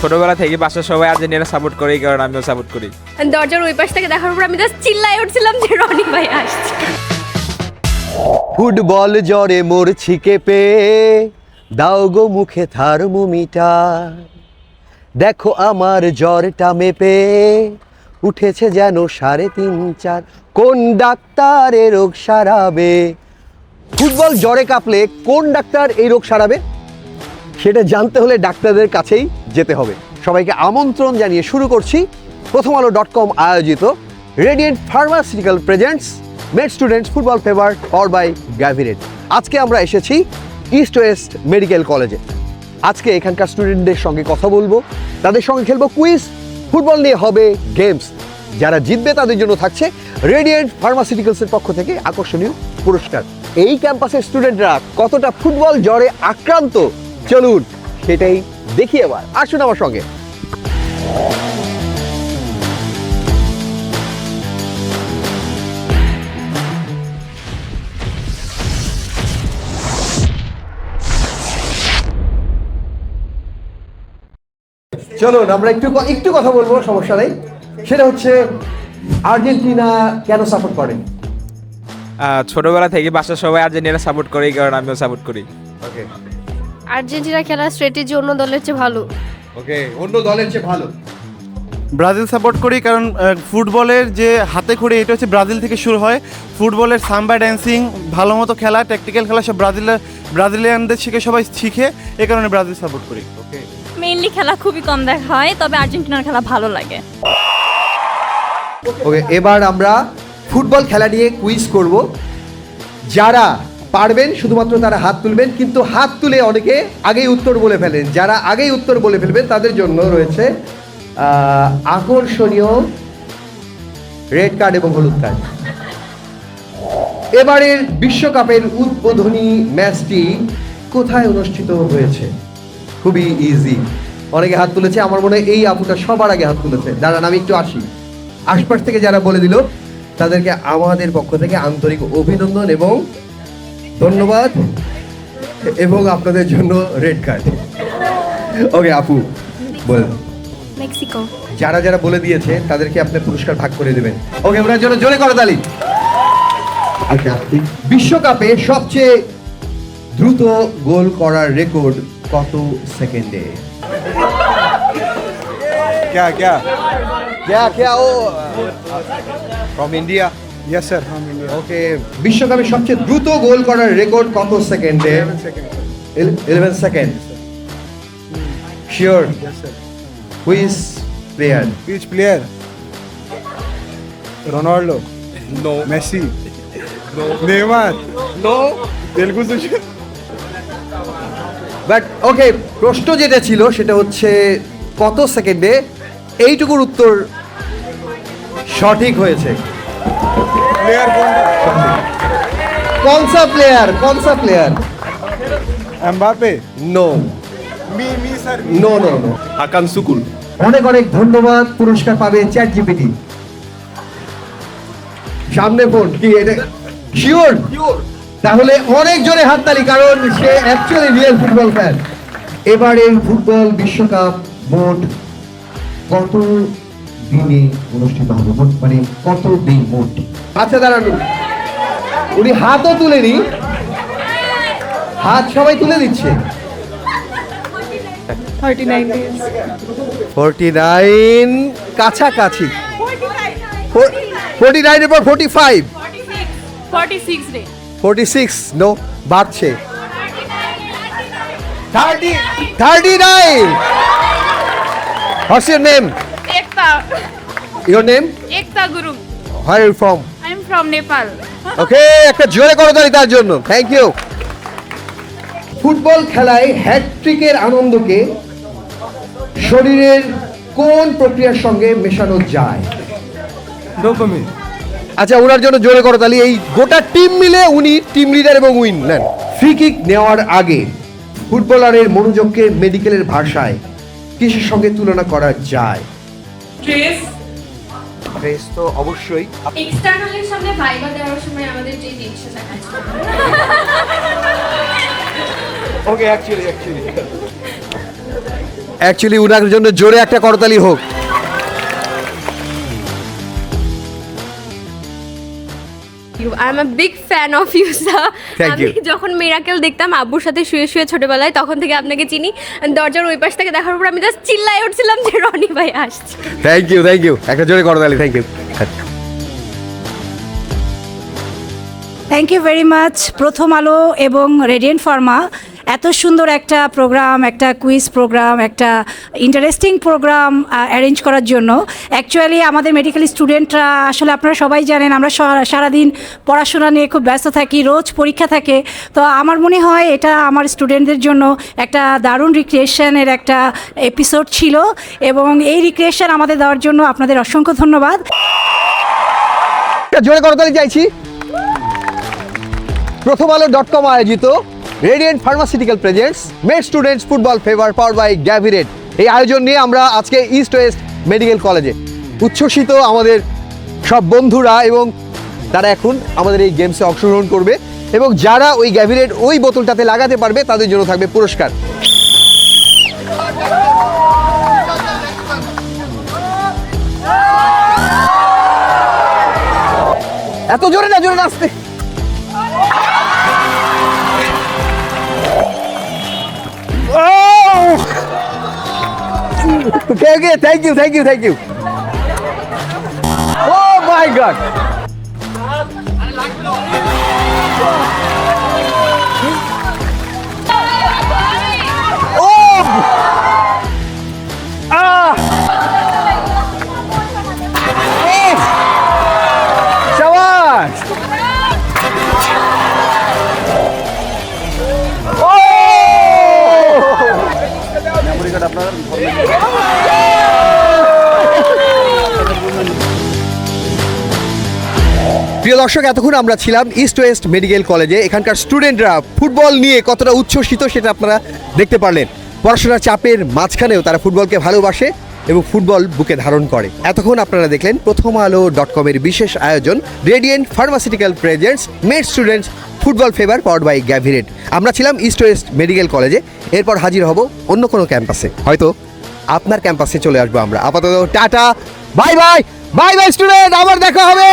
ছোটবেলা থেকে বাসার সবাই আর্জেন্টিনা সাপোর্ট করে, এই কারণে আমিও সাপোর্ট করি। দরজার ওই পাশ থেকে দেখার পর আমি জাস্ট চিল্লায় উঠছিলাম যে রনি ভাই আসছে। ফুটবল জ্বরে মরছি কেঁপে, দাও গো মুখে থার্মোমিটার। দেখো আমার জ্বরটা মেপে উঠেছে যেন 3.5-4। কোন ডাক্তারে রোগ সারাবে? ফুটবল জ্বরে কাঁপলে কোন ডাক্তার এই রোগ সারাবে সেটা জানতে হলে ডাক্তারদের কাছেই যেতে হবে। সবাইকে আমন্ত্রণ জানিয়ে শুরু করছি প্রথমআলো.com আয়োজিত radiant pharmaceutical presents med students football fever powered by গ্যাভিরেট। আজকে আমরা এসেছি ইস্ট ওয়েস্ট মেডিকেল কলেজে। আজকে এখানকার স্টুডেন্টদের সঙ্গে কথা বলবো, তাদের সঙ্গে খেলবো কুইজ, ফুটবল নিয়ে হবে গেমস। যারা জিতবে তাদের জন্য থাকছে রেডিয়েন্ট ফার্মাসিউটিক্যালসের পক্ষ থেকে আকর্ষণীয় পুরস্কার। এই ক্যাম্পাসের স্টুডেন্টরা কতটা ফুটবল জ্বরে আক্রান্ত চলুন সেটাই দেখি। এবার আসুন আমার সঙ্গে। চলুন আমরা একটু কথা বলবো, সমস্যা নেই। সেটা হচ্ছে আর্জেন্টিনা কেন সাপোর্ট করেন? ছোটবেলা থেকে বাসার সবাই আর্জেন্টিনা সাপোর্ট করে, এই কারণে আমিও সাপোর্ট করি। ওকে আর্জেন্টিনা খেলার স্ট্র্যাটেজি অন্য দলের চেয়ে ভালো। ওকে, অন্য দলের চেয়ে ভালো। ব্রাজিল সাপোর্ট করি কারণ ফুটবলের যে হাতে খড়ি এটা হচ্ছে ব্রাজিল থেকে শুরু হয়। ফুটবলের সাম্বা ড্যান্সিং, ভালো মতো খেলা, ট্যাকটিক্যাল খেলা সব ব্রাজিলিয়ানদের থেকে সবাই শিখে, এ কারণে ব্রাজিল সাপোর্ট করি। ওকে, মেইনলি খেলা খুবই কম দেখা হয়, তবে আর্জেন্টিনার খেলা ভালো লাগে। ওকে, এবার আমরা ফুটবল খেলা নিয়ে কুইজ করব। যারা পারবেন শুধুমাত্র তারা হাত তুলবেন, কিন্তু হাত তুলে অনেকে আগেই উত্তর বলে ফেলেন। যারা আগেই উত্তর বলে ফেলবেন তাদের জন্য রয়েছে আকর্ষণীয় রেড কার্ড এবং হলুদ কার্ড। এবারের বিশ্বকাপের উদ্বোধনী ম্যাচটি কোথায় অনুষ্ঠিত হয়েছে? খুবই ইজি, অনেকে হাত তুলেছে। আমার মনে হয় এই আপুটা সবার আগে হাত তুলেছে। দাঁড়ান আমি একটু আসি। আশপাশ থেকে যারা বলে দিল তাদেরকে আমাদের পক্ষ থেকে আন্তরিক অভিনন্দন এবং ধন্যবাদ, এবং আপনাদের জন্য রেড কার্ড। ওকে আপু বলেন। মেক্সিকো। যারা যারা বলে দিয়েছে তাদেরকে আপনি পুরস্কার ভাগ করে দেবেন। ওকে, ওনার জন্য জোরে করো তালি। আচ্ছা, বিশ্বকাপে সবচেয়ে দ্রুত গোল করার রেকর্ড কত সেকেন্ডে? क्या क्या क्या ও ফ্রম ইন্ডিয়া? यस सर, हम इंडिया। ওকে, বিশ্বকাপে সবচেয়ে দ্রুত গোল করার রেকর্ড কত সেকেন্ডে? 11 second. Sure? Yes sir. Which player? Which player? Ronaldo, no, Messi, Neymar, no. Telugu से বাট ওকে, প্রশ্ন যেটা ছিল সেটা হচ্ছে কত সেকেন্ডে। এইটুকুর উত্তর সঠিক হয়েছে। प्लेयर कौन था? কনসা প্লেয়ার? एम्बापे। নো मी sir. No no no. Hakan Sukur. অনেক অনেক ধন্যবাদ। পুরস্কার পাবে চ্যাট জিপিটি। সামনে ফোন কি এটা শিওর? তাহলে অনেক জোরে হাততালি, কারণ সে অ্যাকচুয়ালি রিয়েল ফুটবল ফ্যান। এবারের ফুটবল বিশ্বকাপ মোট কত দিনে অনুষ্ঠিত হবে? মোট মানে কত দিন মোট? আচ্ছা দাঁড়ান, উনি হাতও তুলেনি, হাত সবাই তুলে দিচ্ছে। 49 কাছাকাছি। 49 এর পর 45, 46 রে 46 নো, বাড়ছে। 39। What's your name? Your name? Ekta Guru. Where are you from? I am from Nepal. Okay, একটা জোরে করতালি তার জন্য। Thank you. ফুটবল খেলায় হ্যাটট্রিকের আনন্দকে শরীরের কোন প্রক্রিয়ার সঙ্গে মেশানো যায়? डोपामिन। আচ্ছা, ওনার জন্য জোরে করতালি। এই গোটা টিম মিলে উনি টিম লিডার এবং উইন নেন। ফ্রি কিক নেওয়ার আগে ফুটবলারের মনোযোগকে মেডিকেলের ভাষায় কিসের সঙ্গে তুলনা করা যায়? ট্রেস তো অবশ্যই। এক্সটার্নালের সামনে ভাইবা দেওয়ার সময় আমাদের যে টেনশনটা কাজ করে। ওকে, অ্যাকচুয়ালি অ্যাকচুয়ালি উনার জন্য জোরে একটা করতালি হোক। I am a big fan of you sir. Thank আমি you. যখন মিরাকেল দেখতাম আব্বুর সাথে শুয়ে শুয়ে ছোটবেলায়, তখন থেকে আপনাকে চিনি। দরজার ওই পাশ থেকে দেখার পর আমি জাস্ট চিল্লায় উঠছিলাম যে রনি ভাই আসছে। থ্যাংক ইউ, একটা জোরে করতালি, thank you. Thank you very much Prothom Alo এবং রেডিয়েন্ট ফার্মা এত সুন্দর একটা প্রোগ্রাম, একটা কুইজ প্রোগ্রাম, একটা ইন্টারেস্টিং প্রোগ্রাম অ্যারেঞ্জ করার জন্য। অ্যাকচুয়ালি আমাদের মেডিকেল স্টুডেন্টরা আসলে আপনারা সবাই জানেন আমরা সারাদিন পড়াশোনা নিয়ে খুব ব্যস্ত থাকি, রোজ পরীক্ষা থাকে। তো আমার মনে হয় এটা আমার স্টুডেন্টদের জন্য একটা দারুণ রিক্রিয়েশনের একটা এপিসোড ছিল, এবং এই রিক্রিয়েশন আমাদের দেওয়ার জন্য আপনাদের অসংখ্য ধন্যবাদ। একটা জোরে করতালি চাইছি। প্রথম আলো .com আয়োজিত radiant pharmaceutical presents med students football fever power by গ্যাভিরেট, এই আয়োজন নিয়ে আমরা আজকে ইস্ট ওয়েস্ট মেডিকেল কলেজে উচ্ছ্বসিত আমাদের সব বন্ধুরা, এবং তারা এখন আমাদের এই গেমসে অংশগ্রহণ করবে, এবং যারা ওই গ্যাভিরেট ওই বোতলটাতে লাগাতে পারবে তাদের জন্য থাকবে পুরস্কার। এত জোরে না, জোরে না, আসতে। Okay, thank you. Oh my God. Oh! Ah! Oh! Shabash! প্রিয় দর্শক, এতক্ষণ আমরা ছিলাম ইস্ট ওয়েস্ট মেডিকেল কলেজে। এখানকার স্টুডেন্টরা ফুটবল নিয়ে কতটা উচ্ছ্বসিত সেটা আপনারা দেখতে পারলেন। পড়াশোনার চাপের মাঝখানেও তারা ফুটবলকে ভালোবাসে এবং ফুটবল বুকে ধারণ করে। এতক্ষণ আপনারা দেখলেন প্রথম আলো .com এর বিশেষ আয়োজন radiant pharmaceutical presents med students football fever powered by গ্যাভিরেট। আমরা ছিলাম ইস্ট ওয়েস্ট মেডিকেল কলেজে, এরপর হাজির হব অন্য কোনো ক্যাম্পাসে, হয়তো আপনার ক্যাম্পাসে চলে আসবো আমরা। আপাতত tata, bye bye, bye bye student, আবার দেখা হবে।